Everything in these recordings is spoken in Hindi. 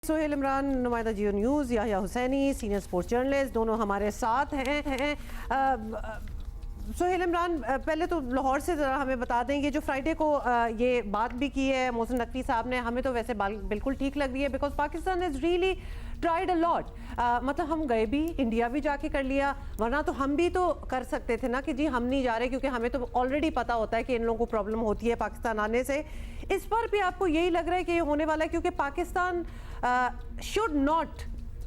सोहेल इमरान, नुमाइंदा Geo news, Yahya Hussaini senior sports journalist, दोनों हमारे साथ हैं। सोहेल इमरान, पहले तो लाहौर से ज़रा हमें बता दें, ये जो फ्राइडे को ये बात भी की है मोहसिन नकवी साहब ने, हमें तो वैसे बिल्कुल ठीक लग रही है because Pakistan is really tried a lot. मतलब हम गए भी, इंडिया भी जाके कर लिया, वरना तो हम भी तो कर सकते थे ना कि जी हम नहीं जा रहे, क्योंकि हमें तो ऑलरेडी पता होता है कि इन लोगों को प्रॉब्लम होती है पाकिस्तान आने से। इस पर भी आपको यही लग रहा है कि ये होने वाला है, क्योंकि Pakistan should not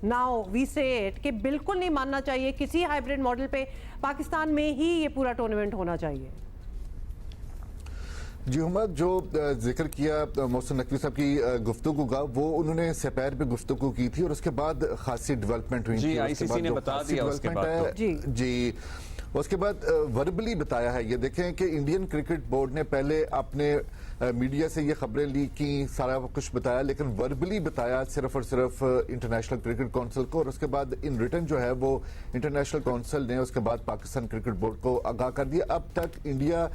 now we say it कि बिल्कुल नहीं मानना चाहिए, किसी हाइब्रिड मॉडल पे पाकिस्तान में ही ये पूरा टूर्नामेंट होना चाहिए। जी हुमा, जो जिक्र किया मोहसिन नकवी साहब की गुफ्तगू का, वो उन्होंने सपैर पे गुफ्तगू की थी और उसके बाद खासी डेवलपमेंट हुई जी, थी। आईसीसी ने बता दिया उसके बाद जी उसके बाद वर्बली बताया है। ये देखें कि इंडियन क्रिकेट बोर्ड ने पहले अपने मीडिया से ये खबरें लीक की, सारा कुछ बताया, लेकिन वर्बली बताया सिर्फ और सिर्फ इंटरनेशनल क्रिकेट काउंसिल को, और उसके बाद इन रिटर्न जो है वो इंटरनेशनल काउंसिल ने उसके बाद पाकिस्तान क्रिकेट बोर्ड को आगाह कर दिया। अब तक इंडिया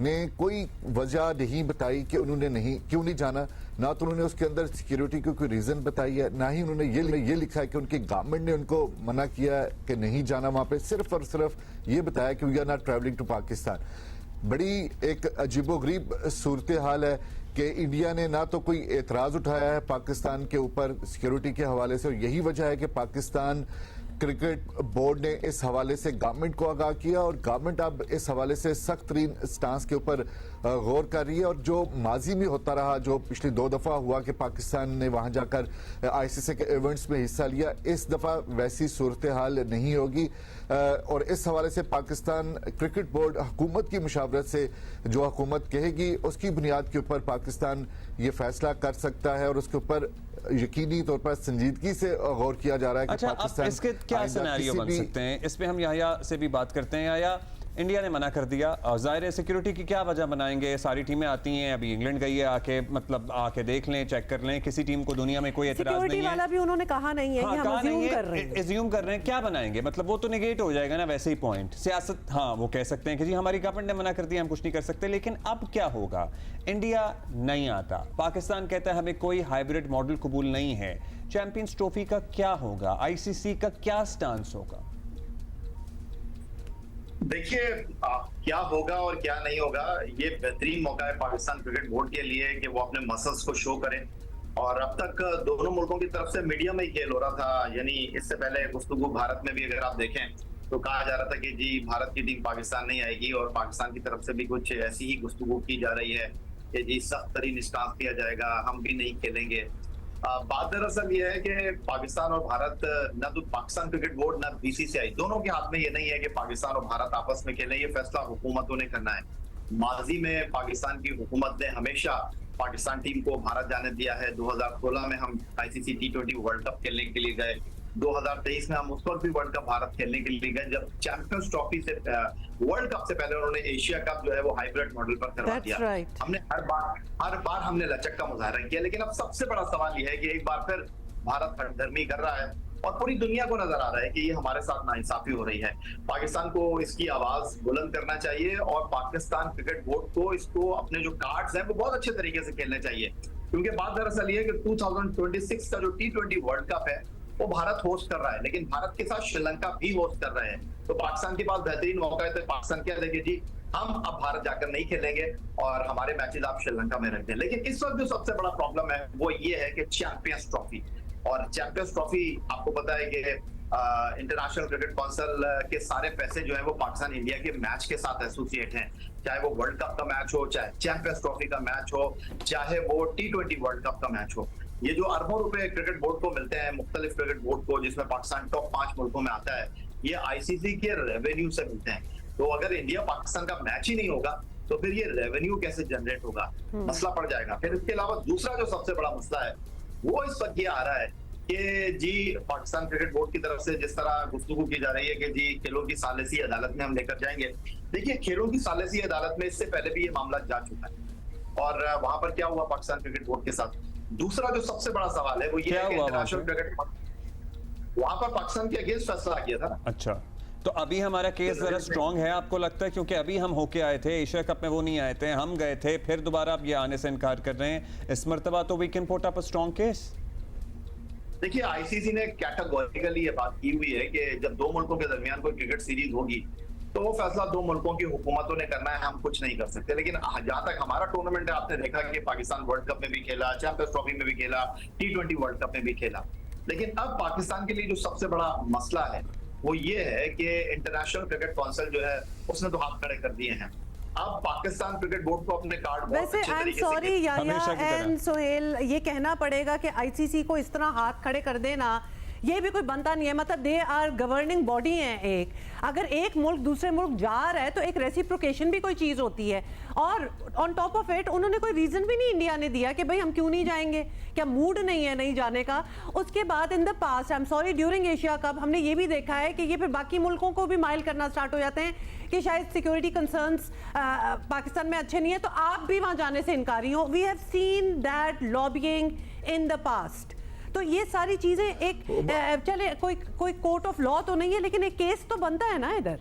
ने कोई वजह नहीं बताई कि उन्होंने क्यों नहीं जाना। ना तो उन्होंने उसके अंदर सिक्योरिटी की कोई रीजन बताई है, ना ही उन्होंने ये लिखा है कि उनकी गवर्नमेंट ने उनको मना किया कि नहीं जाना वहां पे। सिर्फ और सिर्फ ये बताया कि we are not travelling to Pakistan. बड़ी एक अजीबोगरीब सूरत हाल है कि इंडिया ने ना तो कोई एतराज उठाया है पाकिस्तान के ऊपर सिक्योरिटी के हवाले से, और यही वजह है कि पाकिस्तान क्रिकेट बोर्ड ने इस हवाले से गवर्नमेंट को आगाह किया, और गवर्नमेंट अब इस हवाले से सख्त तरीन स्टांस के ऊपर गौर कर रही है। और जो माजी में होता रहा, जो पिछली 2 दफा हुआ कि पाकिस्तान ने वहां जाकर आईसीसी के इवेंट्स में हिस्सा लिया, इस दफा वैसी सूरत हाल नहीं होगी। और इस हवाले से पाकिस्तान क्रिकेट बोर्ड हुकूमत की मुशावरत से जो हुकूमत कहेगी उसकी बुनियाद के ऊपर पाकिस्तान ये फैसला कर सकता है, और उसके ऊपर यकीनी तौर पर संजीदगी से गौर किया जा रहा है कि अच्छा, पाकिस्तान इसके क्या सिनेरियो बन सकते हैं? इस पे हम याहिया से भी बात करते हैं। याहिया, इंडिया ने मना कर दिया, और जाहिर है सिक्योरिटी की क्या वजह बनाएंगे? सारी टीमें आती हैं, अभी इंग्लैंड गई है, आके मतलब आके देख लें, चेक कर लें, किसी टीम को दुनिया में कोई एतराज नहीं है। वाला भी उन्होंने कहा नहीं है, कि हम अज्यूम कर रहे हैं। अज्यूम कर रहे हैं, क्या बनाएंगे? मतलब वो तो नेगेट हो जाएगा ना वैसे ही पॉइंट। सियासत, हाँ वो कह सकते हैं कि जी हमारी गवर्नमेंट ने मना कर दिया, हम कुछ नहीं कर सकते। लेकिन अब क्या होगा? इंडिया नहीं आता, पाकिस्तान कहता है हमें कोई हाइब्रिड मॉडल कबूल नहीं है। चैंपियंस ट्रॉफी का क्या होगा? आईसीसी का क्या स्टांस होगा? देखिए, क्या होगा और क्या नहीं होगा, ये बेहतरीन मौका है पाकिस्तान क्रिकेट बोर्ड के लिए कि वो अपने मसल्स को शो करें। और अब तक दोनों मुल्कों की तरफ से मीडिया में ही खेल हो रहा था, यानी इससे पहले गुफ्तगू भारत में भी अगर आप देखें तो कहा जा रहा था कि जी भारत की टीम पाकिस्तान नहीं आएगी, और पाकिस्तान की तरफ से भी कुछ ऐसी ही गुफ्तगू की जा रही है कि जी सख्त तरीन स्टांस लिया जाएगा, हम भी नहीं खेलेंगे। बात दरअसल ये है कि पाकिस्तान और भारत, न तो पाकिस्तान क्रिकेट बोर्ड न बीसीसीआई, दोनों के हाथ में ये नहीं है कि पाकिस्तान और भारत आपस में खेलें। ये फैसला हुकूमतों ने करना है। माजी में पाकिस्तान की हुकूमत ने हमेशा पाकिस्तान टीम को भारत जाने दिया है। 2016 में हम आईसीसी T20 वर्ल्ड कप खेलने के लिए गए, 2023 में हम उस वक्त भी वर्ल्ड कप भारत खेलने के लिए गए, जब चैंपियंस ट्रॉफी से वर्ल्ड कप से पहले उन्होंने एशिया कप जो है वो हाइब्रिड मॉडल पर करवा दिया। हमने हर बार हमने लचक का मुजाहरा किया। लेकिन अब सबसे बड़ा सवाल यह है कि एक बार फिर भारत हठधर्मी कर रहा है, और पूरी दुनिया को नजर आ रहा है कि ये हमारे साथ नाइंसाफी हो रही है। पाकिस्तान को इसकी आवाज बुलंद करना चाहिए, और पाकिस्तान क्रिकेट बोर्ड को इसको अपने जो कार्ड्स हैं वो बहुत अच्छे तरीके से खेलने चाहिए। क्योंकि बात दरअसल ये है कि 2026 का जो T20 वर्ल्ड कप है वो भारत होस्ट कर रहा है, लेकिन भारत के साथ श्रीलंका भी होस्ट कर रहे हैं। तो पाकिस्तान के पास बेहतरीन मौका है। तो पाकिस्तान क्या देखे जी, हम अब भारत जाकर नहीं खेलेंगे और हमारे मैचेस आप श्रीलंका में रख दें। लेकिन इस वक्त जो सबसे बड़ा प्रॉब्लम है वो ये है कि चैंपियंस ट्रॉफी, और चैंपियंस ट्रॉफी आपको पता है कि इंटरनेशनल क्रिकेट काउंसिल के सारे पैसे जो है वो पाकिस्तान इंडिया के मैच के साथ एसोसिएट हैं। चाहे वो वर्ल्ड कप का मैच हो, चाहे चैंपियंस ट्रॉफी का मैच हो, चाहे वो T20 वर्ल्ड कप का मैच हो। ये जो अरबों रुपए क्रिकेट बोर्ड को मिलते हैं, मुख्तलिफ क्रिकेट बोर्ड को, जिसमें पाकिस्तान टॉप 5 मुल्कों में आता है, ये आईसीसी के रेवेन्यू से मिलते हैं। तो अगर इंडिया पाकिस्तान का मैच ही नहीं होगा तो फिर ये रेवेन्यू कैसे जनरेट होगा? मसला पड़ जाएगा। फिर इसके अलावा दूसरा जो सबसे बड़ा मसला है वो इस वक्त ये आ रहा है कि जी पाकिस्तान क्रिकेट बोर्ड की तरफ से जिस तरह गुफ्तगू की जा रही है कि जी खेलों की सालिसी अदालत में हम लेकर जाएंगे। देखिए, खेलों की सालिसी अदालत में इससे पहले भी ये मामला जा चुका है, और वहां पर क्या हुआ पाकिस्तान क्रिकेट बोर्ड के साथ। दूसरा जो सबसे बड़ा सवाल है वो ये है कि इंटरनेशनल क्रिकेट वहां पर पाकिस्तान के अगेंस्ट फैसला किया था। अच्छा, तो अभी हमारा केस जरा स्ट्रांग है आपको लगता है? क्योंकि अभी हम होके आए थे, एशिया कप में वो नहीं आए थे, हम गए थे, फिर दोबारा अब ये आने से इनकार कर रहे हैं। इस मर्तबा तो we can put up a strong case. देखिए आईसीसी ने कैटेगोरिकली ये बात की हुई है कि जब दो मुल्कों के दरमियान कोई क्रिकेट सीरीज होगी तो वो फैसला दो मुल्कों की हुकूमतों ने करना है, हम कुछ नहीं कर सकते। लेकिन जहां तक हमारा टूर्नामेंट है, आपने देखा कि पाकिस्तान वर्ल्ड कप में भी खेला, चैंपियंस ट्रॉफी में भी खेला, T20 वर्ल्ड कप में भी खेला। लेकिन अब पाकिस्तान के लिए जो सबसे बड़ा मसला है वो ये है कि इंटरनेशनल क्रिकेट काउंसिल जो है उसने तो हाथ खड़े कर दिए हैं। अब पाकिस्तान क्रिकेट बोर्ड को अपने कार्ड बहुत वैसे अच्छे आई एम तरीके सॉरी से हमेशा की तरह। एंड सोहेल, ये कहना पड़ेगा कि आईसीसी को इस तरह हाथ खड़े कर देना ये भी कोई बनता नहीं है। मतलब दे आर गवर्निंग बॉडी है एक, अगर एक मुल्क दूसरे मुल्क जा रहा है तो एक रेसिप्रोकेशन भी कोई चीज होती है। और ऑन टॉप ऑफ इट उन्होंने कोई रीजन भी नहीं इंडिया ने दिया कि भाई हम क्यों नहीं जाएंगे, क्या मूड नहीं है नहीं जाने का। उसके बाद इन the past I am sorry during Asia cup हमने ये भी देखा है कि ये फिर बाकी मुल्कों को भी माइल करना स्टार्ट हो जाते हैं कि शायद सिक्योरिटी कंसर्न्स पाकिस्तान में अच्छे नहीं है तो आप भी वहां जाने से इनकारी हो। We have seen that lobbying in the past. तो ये सारी चीजें एक चले कोई कोर्ट ऑफ लॉ तो नहीं है लेकिन एक केस तो बनता है ना इधर।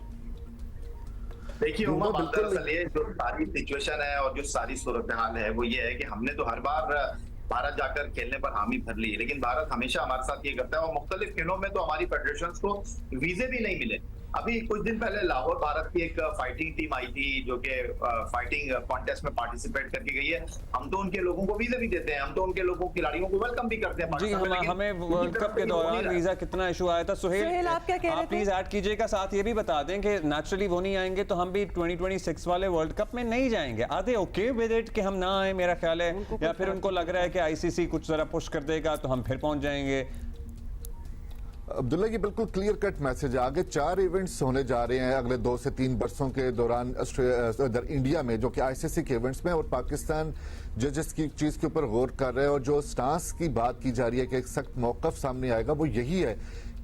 देखिए उमा, बात दरअसल ये जो सारी सिचुएशन है और जो सारी सूरत हाल है वो ये है कि हमने तो हर बार भारत जाकर खेलने पर हामी भर ली, लेकिन भारत हमेशा हमारे साथ ये करता है और मुख्तलिफ खेलों में तो हमारी फेडरेशंस को वीजे भी नहीं मिले। अभी कुछ दिन पहले लाहौर भारत की एक फाइटिंग टीम आई थी जो कि फाइटिंग कॉन्टेस्ट में पार्टिसिपेट करके गई है। हम तो उनके लोगों को वीजा भी देते हैं, हम तो उनके लोगों खिलाड़ियों को वेलकम भी करते हैं। जी हमें वर्ल्ड कप के दौरान वीजा कितना इशू आया था। सुहेल आप क्या कह रहे थे? प्लीज ऐड कीजिएगा, साथ ये भी बता दें कि नेचुरली वो नहीं आएंगे तो हम भी 2026 वाले वर्ल्ड कप में नहीं जाएंगे। Are they okay with it कि हम ना आए? मेरा ख्याल है या फिर उनको लग रहा है कि आईसीसी कुछ जरा पुश कर देगा तो हम फिर पहुंच जाएंगे। अब्दुल्ला ये बिल्कुल क्लियर कट मैसेज है। आगे 4 इवेंट्स होने जा रहे हैं अगले 2 से 3 वर्षों के दौरान इंडिया में, जो कि आईसीसी के इवेंट्स में, और पाकिस्तान जजेस की चीज के ऊपर गौर कर रहे हैं और जो स्टांस की बात की जा रही है कि एक सख्त मौकफ सामने आएगा वो यही है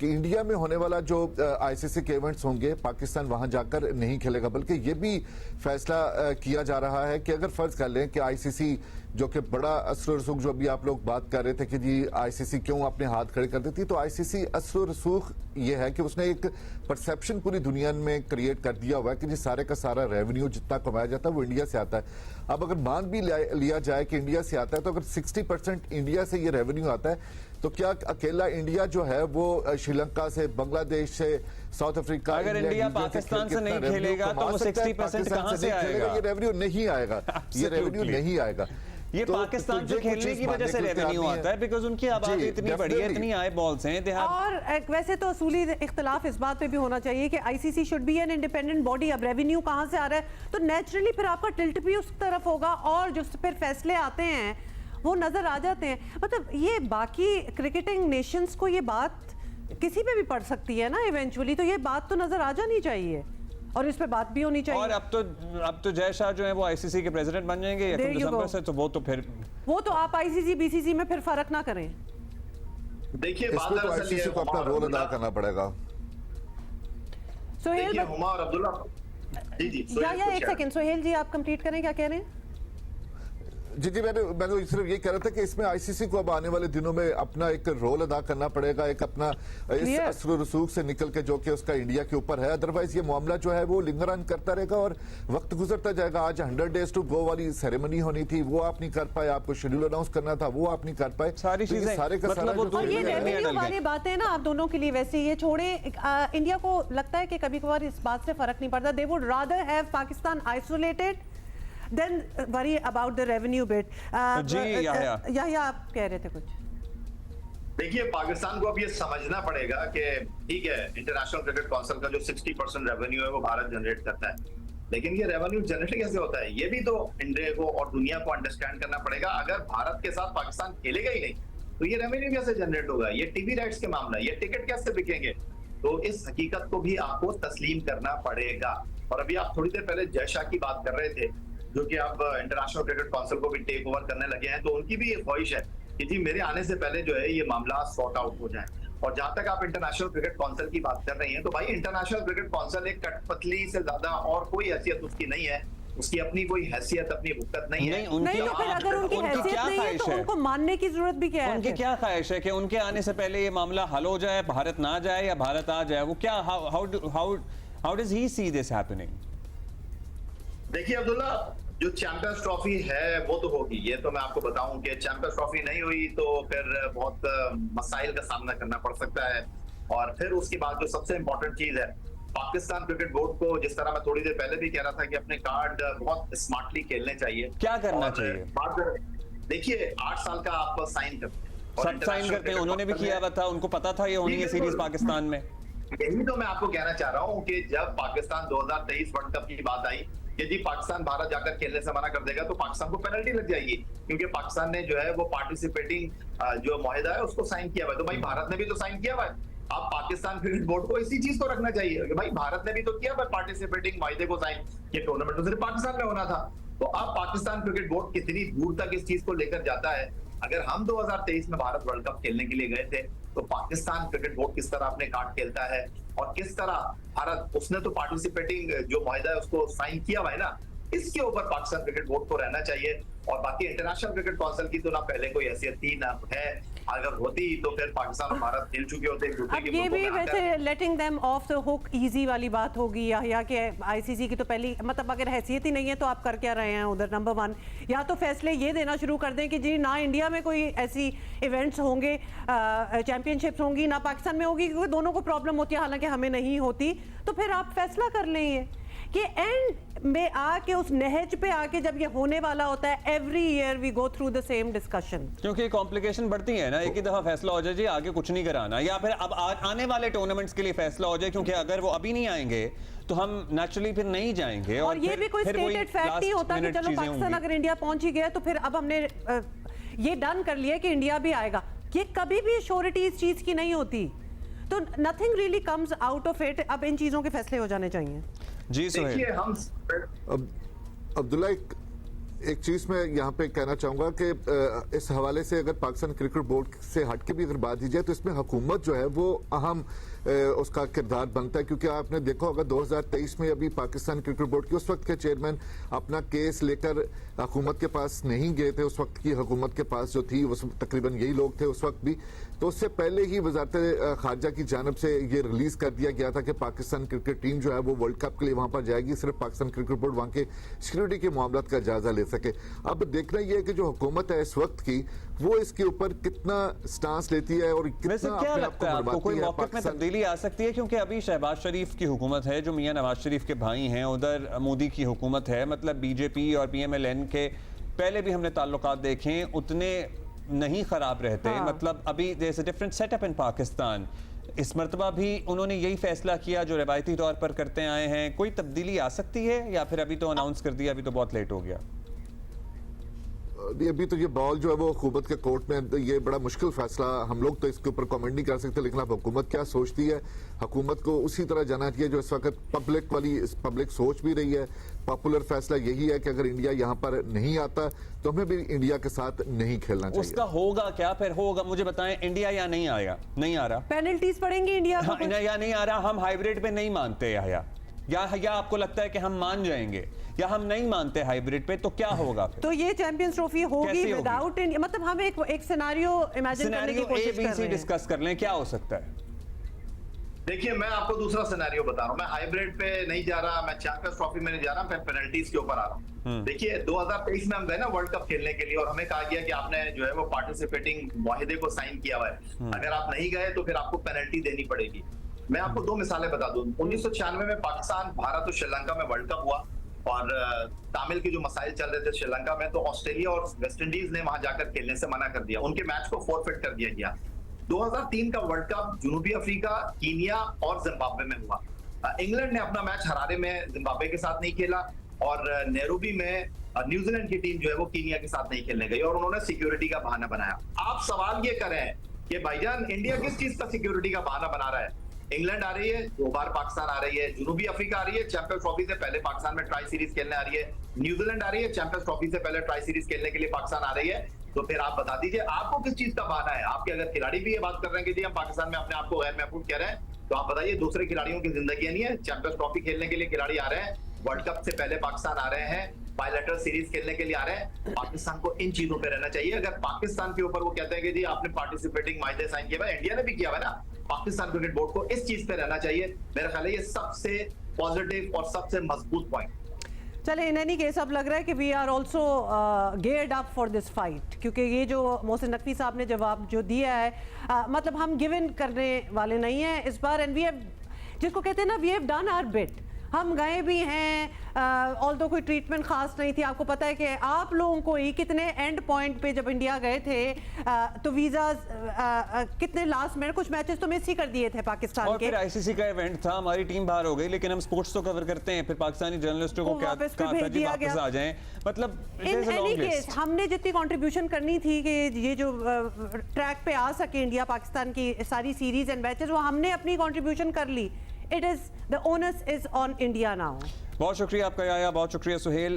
कि इंडिया में होने वाला जो आईसीसी के इवेंट्स होंगे पाकिस्तान वहां जाकर नहीं खेलेगा। बल्कि ये भी फैसला किया जा रहा है कि अगर फर्ज कर लें कि आईसीसी जो कि बड़ा असर रसूख, जो अभी आप लोग बात कर रहे थे कि जी आईसीसी क्यों अपने हाथ खड़े कर देती, तो आईसीसी असर रसूख ये है कि उसने एक परसेप्शन पूरी दुनिया में क्रिएट कर दिया हुआ है कि जी सारे का सारा रेवेन्यू जितना कमाया जाता है वो इंडिया से आता है। अब अगर मान भी लिया जाए कि इंडिया से आता है तो अगर 60% इंडिया से ये रेवेन्यू आता है तो क्या अकेला इंडिया जो है वो श्रीलंका से, बांग्लादेश से, साउथ अफ्रीका, अगर इंडिया पाकिस्तान से नहीं खेलेगा तो वो 60% कहां से आएगा? ये रेवेन्यू नहीं आएगा, ये रेवेन्यू नहीं आएगा। ये पाकिस्तान से खेलने की वजह से रेवेन्यू आता है बिकॉज़ उनकी आबादी इतनी बड़ी है, इतनी आई बॉल्स हैं। और वैसे तो असूली इख्तिलाफ इस बात पे भी होना चाहिए कि ICC should be an independent body. अब रेवेन्यू कहां से आ रहा है तो नेचुरली फिर आपका टिल्ट भी उस तरफ होगा और जो फिर फैसले आते हैं वो नजर आ जाते हैं। मतलब ये बाकी क्रिकेटिंग नेशंस को ये बात किसी पे भी पड़ सकती है ना इवेंचुअली, तो ये बात तो नजर आ जानी चाहिए और इस पे बात भी होनी चाहिए। और अब तो जय शाह जो है वो आईसीसी के प्रेसिडेंट बन जाएंगे 1 दिसंबर से, तो वो तो आप आईसीसी बीसीसी में फिर फर्क ना करें। देखिए इसमें तो आईसीसी को अपना रोल अदा करना पड़ेगा। सोहेल हुमा और अब्दुल्ला जी या एक सेकंड, सोहेल जी आप कंप्लीट करें, क्या कह रहे हैं? जी मैं सिर्फ ये कह रहा था कि इसमें आईसीसी को अब आने वाले दिनों में अपना एक रोल अदा करना पड़ेगा, एक अपना इस असर रसूख से निकल के जो कि उसका इंडिया के ऊपर है। अदरवाइज ये मामला जो है वो लिंगर ऑन करता रहेगा और वक्त गुजरता जाएगा। आज 100 डेज टू गो वाली सेरेमनी होनी थी, वो आप नहीं कर पाए, आपको शेड्यूल अनाउंस करना था, वो आप नहीं कर पाए। सारी चीजें सारे का सारा और ये रेवेन्यू वाली बातें ना आप दोनों के लिए वैसे ये छोड़े, इंडिया को लगता है कि कभी कभार इस बात से फर्क नहीं पड़ता। They would rather have Pakistan isolated then worry about the revenue bit। जी या आप कह रहे थे कुछ? देखिए पाकिस्तान को अब ये समझना पड़ेगा कि ठीक है इंटरनेशनल क्रिकेट काउंसिल का जो 60% रेवेन्यू है वो भारत जनरेट करता है, लेकिन ये रेवेन्यू जनरेट कैसे होता है ये भी तो इंडिया को और दुनिया को अंडरस्टैंड करना पड़ेगा। अगर भारत के साथ पाकिस्तान खेलेगा ही नहीं तो ये रेवेन्यू कैसे जनरेट होगा? ये टीवी राइट्स के मामला है, ये टिकट कैसे बिकेंगे? तो इस हकीकत को भी आपको तस्लीम करना पड़ेगा। और अभी आप थोड़ी देर पहले जय शाह की बात कर रहे थे जो कि अब इंटरनेशनल क्रिकेट काउंसिल को भी टेक ओवर करने लगे हैं, तो उनकी भी ये ख्वाहिश है कि जी मेरे आने से पहले जो है ये मामला सॉर्ट आउट हो जाए। और जहां तक आप इंटरनेशनल क्रिकेट काउंसिल की बात कर रही हैं तो भाई इंटरनेशनल क्रिकेट काउंसिल एक कठपुतली से ज्यादा और कोई हैसियत उसकी नहीं है, उसकी अपनी कोई हैसियत अपनी वुकत नहीं है। नहीं तो फिर अगर उनकी हैसियत नहीं है तो उनको मानने की जरूरत भी क्या है? उनकी क्या ख्वाहिश है कि उनके आने से पहले ये मामला हल हो जाए, भारत ना जाए या भारत आ जाए? वो क्या how does he see this happening? देखिए अब्दुल्ला, जो चैंपियंस ट्रॉफी है वो तो होगी, ये तो मैं आपको बताऊं कि चैंपियंस ट्रॉफी नहीं हुई तो फिर बहुत मसाइल का सामना करना पड़ सकता है। और फिर उसके बाद जो सबसे इंपॉर्टेंट चीज है, पाकिस्तान क्रिकेट बोर्ड को, जिस तरह मैं थोड़ी देर पहले भी कह रहा था कि अपने कार्ड बहुत स्मार्टली खेलने चाहिए। क्या करना और चाहिए? देखिए 8 साल का आप साइन करते हैं, सब साइन करते हैं, उन्होंने भी किया हुआ था, उनको पता था ये होनी है सीरीज पाकिस्तान में। यही तो मैं आपको कहना चाह रहा हूं कि जब पाकिस्तान 2023 वर्ल्ड कप की बात आई, यदि पाकिस्तान भारत जाकर खेलने से मना कर देगा तो पाकिस्तान को पेनल्टी लग जाएगी, क्योंकि पाकिस्तान ने जो है वो पार्टिसिपेटिंग जो मुआहिदा है उसको साइन किया हुआ है। तो भाई भारत ने भी तो साइन किया हुआ है। अब पाकिस्तान क्रिकेट बोर्ड को इसी चीज को रखना चाहिए कि भाई भारत ने भी तो किया पार्टिसिपेटिंग मुआहिदे को साइन, ये टूर्नामेंट तो सिर्फ पाकिस्तान में होना था। तो अब पाकिस्तान क्रिकेट बोर्ड कितनी दूर तक इस चीज को लेकर जाता है। अगर हम 2023 में भारत वर्ल्ड कप खेलने के लिए गए थे तो पाकिस्तान क्रिकेट बोर्ड किस तरह अपने कार्ड खेलता है और किस तरह भारत, उसने तो पार्टिसिपेटिंग जो मुआहिदा है उसको साइन किया हुआ है ना, इसके ऊपर पाकिस्तान क्रिकेट बोर्ड को रहना चाहिए। और बाकी इंटरनेशनल क्रिकेट काउंसिल की तो ना पहले कोई हैसियत थी ना है, अगर होती तो फिर पाकिस्तान और भारत खेल चुके होते। अब ये भी वैसे letting them of the hook easy वाली बात होगी, या कि आईसीसी की तो पहली, मतलब अगर हैसियत ही नहीं है तो आप कर क्या रहे हैं उधर, नंबर 1। या तो फैसले ये देना शुरू कर दें कि जी ना इंडिया में कोई ऐसी इवेंट्स होंगे, चैंपियनशिप्स होंगी, ना पाकिस्तान में होगी, क्योंकि दोनों को प्रॉब्लम होती है, हालांकि हमें नहीं होती। तो फिर आप फैसला कर लें कि एंड में आके उस नहज पे आके जब ये होने वाला होता है, every year we go through the same discussion, क्योंकि कॉम्प्लिकेशन बढ़ती है ना। एक ही दफा फैसला हो जाए जी आगे कुछ नहीं कराना, या फिर अब आने वाले टूर्नामेंट्स के लिए फैसला हो जाए, क्योंकि अगर वो अभी नहीं आएंगे तो हम नेचुरली फिर नहीं जाएंगे। और ये भी कोई स्टेटेड फैक्ट नहीं होता कि चलो पाकिस्तान अगर इंडिया पहुंच ही गया तो फिर अब हमने ये डन कर लिया कि इंडिया भी आएगा। ये कभी भी श्योरिटी इस चीज की नहीं होती, तो nothing really comes out of it. अब इन चीजों के फैसले हो जाने चाहिए। जी सोहेल, अब अब्दुल्ला एक चीज मैं यहाँ पे कहना चाहूंगा कि इस हवाले से अगर पाकिस्तान क्रिकेट बोर्ड से हटके भी अगर बात की जाए तो इसमें हुकूमत जो है वो अहम उसका किरदार बनता है, क्योंकि आपने देखा होगा 2023 में अभी पाकिस्तान क्रिकेट बोर्ड के उस वक्त के चेयरमैन अपना केस लेकर हुकूमत के पास नहीं गए थे। उस वक्त की हुकूमत के पास जो थी वो तकरीबन यही लोग थे उस वक्त भी। तो उससे पहले ही वजारत खारजा की जानब से ये रिलीज कर दिया गया था कि पाकिस्तान क्रिकेट टीम जो है वो वर्ल्ड कप के लिए वहां पर जाएगी, सिर्फ पाकिस्तान क्रिकेट बोर्ड वहां के सिक्योरिटी के मामलों का जायजा ले सके। अब देखना यह है कि जो हुकूमत है इस वक्त की वो इसके ऊपर कितना स्टांस लेती है और कितना क्या लगता है आपको कोई मौके में तब्दीली आ सकती है? क्योंकि अभी शहबाज शरीफ की हुकूमत है जो मियां नवाज शरीफ के भाई हैं, उधर मोदी की हुकूमत है, मतलब बीजेपी और पीएमएलएन के पहले भी हमने ताल्लुकात देखे उतने नहीं खराब रहते। मतलब अभी there is a different setup in Pakistan. इस मर्तबा भी उन्होंने यही फैसला किया जो रवायती तौर पर करते आए हैं। कोई तब्दीली आ सकती है या फिर अभी तो अनाउंस कर दिया, अभी तो बहुत लेट हो गया? अभी तो ये बॉल जो है वो हुकूमत के कोर्ट में, ये बड़ा मुश्किल फैसला, हम लोग तो इसके ऊपर कमेंट नहीं कर सकते, लेकिन अब हुकूमत क्या सोचती है, हुकूमत को उसी तरह जाना चाहिए जो इस वक्त पब्लिक सोच भी रही है। पॉपुलर फैसला यही है कि अगर इंडिया यहाँ पर नहीं आता तो हमें भी इंडिया के साथ नहीं खेलना चाहिए। उसका होगा क्या फिर? होगा, मुझे बताएं, इंडिया या नहीं आएगा? नहीं आ रहा, पेनल्टीज पड़ेंगी इंडिया को। हाँ, या नहीं आ रहा, हम हाइब्रिड पे नहीं मानते या आपको लगता है कि हम मान जाएंगे, या हम नहीं मानते हाइब्रिड पे, तो क्या होगा फिर? तो ये चैंपियंस ट्रॉफी होगी विदाउट इंडिया, मतलब हम एक सिनेरियो इमेजिन करने की कोशिश कर रहे हैं। डिस्कस कर लें, क्या हो सकता है? देखिए मैं आपको दूसरा सिनेरियो बता रहा हूं, मैं हाइब्रिड पे नहीं जा रहा, मैं चैंपियंस ट्रॉफी में नहीं जा रहा, मैं पेनल्टीज के ऊपर आ रहा हूं। देखिए 2023 में हम गए ना वर्ल्ड कप खेलने के लिए और हमें कहा गया कि आपने जो है वो पार्टिसिपेटिंग मुआहिदे को साइन किया हुआ है, अगर आप नहीं गए तो फिर आपको पेनल्टी देनी पड़ेगी। मैं आपको दो मिसालें बता दूं। 1996 में पाकिस्तान, भारत और श्रीलंका में वर्ल्ड कप हुआ और तामिल के जो मसाइल चल रहे थे श्रीलंका में, तो ऑस्ट्रेलिया और वेस्ट इंडीज ने वहां जाकर खेलने से मना कर दिया, उनके मैच को फॉरफिट कर दिया गया। 2003 का वर्ल्ड कप जनूबी अफ्रीका, कीनिया और जिम्बाब्वे में हुआ। इंग्लैंड ने अपना मैच हरारे में जिम्बाब्वे के साथ नहीं खेला और नैरोबी में न्यूजीलैंड की टीम जो है वो कीनिया के साथ नहीं खेलने गई और उन्होंने सिक्योरिटी का बहाना बनाया। आप सवाल ये करें कि भाईजान इंडिया किस चीज का सिक्योरिटी का बहाना बना रहा है? इंग्लैंड आ रही है, 2 बार पाकिस्तान आ रही है, जनूबी अफ्रीका आ रही है, चैंपियंस ट्रॉफी से पहले पाकिस्तान में ट्राई सीरीज खेलने आ रही है, न्यूजीलैंड आ रही है, चैंपियंस ट्रॉफी से पहले ट्राई सीरीज खेलने के लिए पाकिस्तान आ रही है। तो फिर आप बता दीजिए आपको किस चीज का बहाना है? आपके अगर खिलाड़ी भी ये बात कर रहे हैं कि जी हम पाकिस्तान में अपने आप को गैर महफूज कह रहे हैं, तो आप बताइए दूसरे खिलाड़ियों की जिंदगी नहीं है? चैंपियंस ट्रॉफी खेलने के लिए खिलाड़ी आ रहे हैं, वर्ल्ड कप से पहले पाकिस्तान आ रहे हैं, बायलैटरल सीरीज खेलने के लिए आ रहे हैं। पाकिस्तान को इन चीजों पे रहना चाहिए। अगर पाकिस्तान के ऊपर वो कहते हैं कि जी आपने पार्टिसिपेटिंग माइदे साइन किया है, इंडिया ने भी किया है ना, पाकिस्तान क्रिकेट बोर्ड को इस चीज पे रहना चाहिए। मेरा ख्याल है ये सबसे पॉजिटिव और सबसे मजबूत पॉइंट। चले इन एनी केस अब लग रहा है कि we are also geared up for this fight, क्योंकि ये जो मोहसिन नकवी साहब ने जवाब जो दिया है मतलब हम गिव इन करने वाले नहीं हैं इस बार। एंड वी हैव, जिसको कहते हैं ना, we have done our bit. हम गए भी हैं, ऑल्दो कोई ट्रीटमेंट खास नहीं थी। आपको पता है कि आप लोगों को ही कितने एंड पॉइंट पे जब इंडिया गए थे तो वीजा कितने लास्ट मिनट, कुछ मैचेस तो मिस ही कर दिए थे पाकिस्तान और के। फिर आईसीसी का इवेंट था, हमारी टीम बाहर हो गई, लेकिन हम स्पोर्ट्स तो कवर करते हैं। फिर पाकिस्तानी जर्नलिस्टों को क्या वापस कहा था जी वापस आ जाएं, मतलब इन एनी केस हमने जितनी कंट्रीब्यूशन करनी थी कि ये जो ट्रैक पे आ सके इंडिया पाकिस्तान की सारी सीरीज एंड मैचेस, वो हमने अपनी कंट्रीब्यूशन कर ली। It is the onus is on India now. बहुत शुक्रिया आपका याया, बहुत शुक्रिया सुहेल।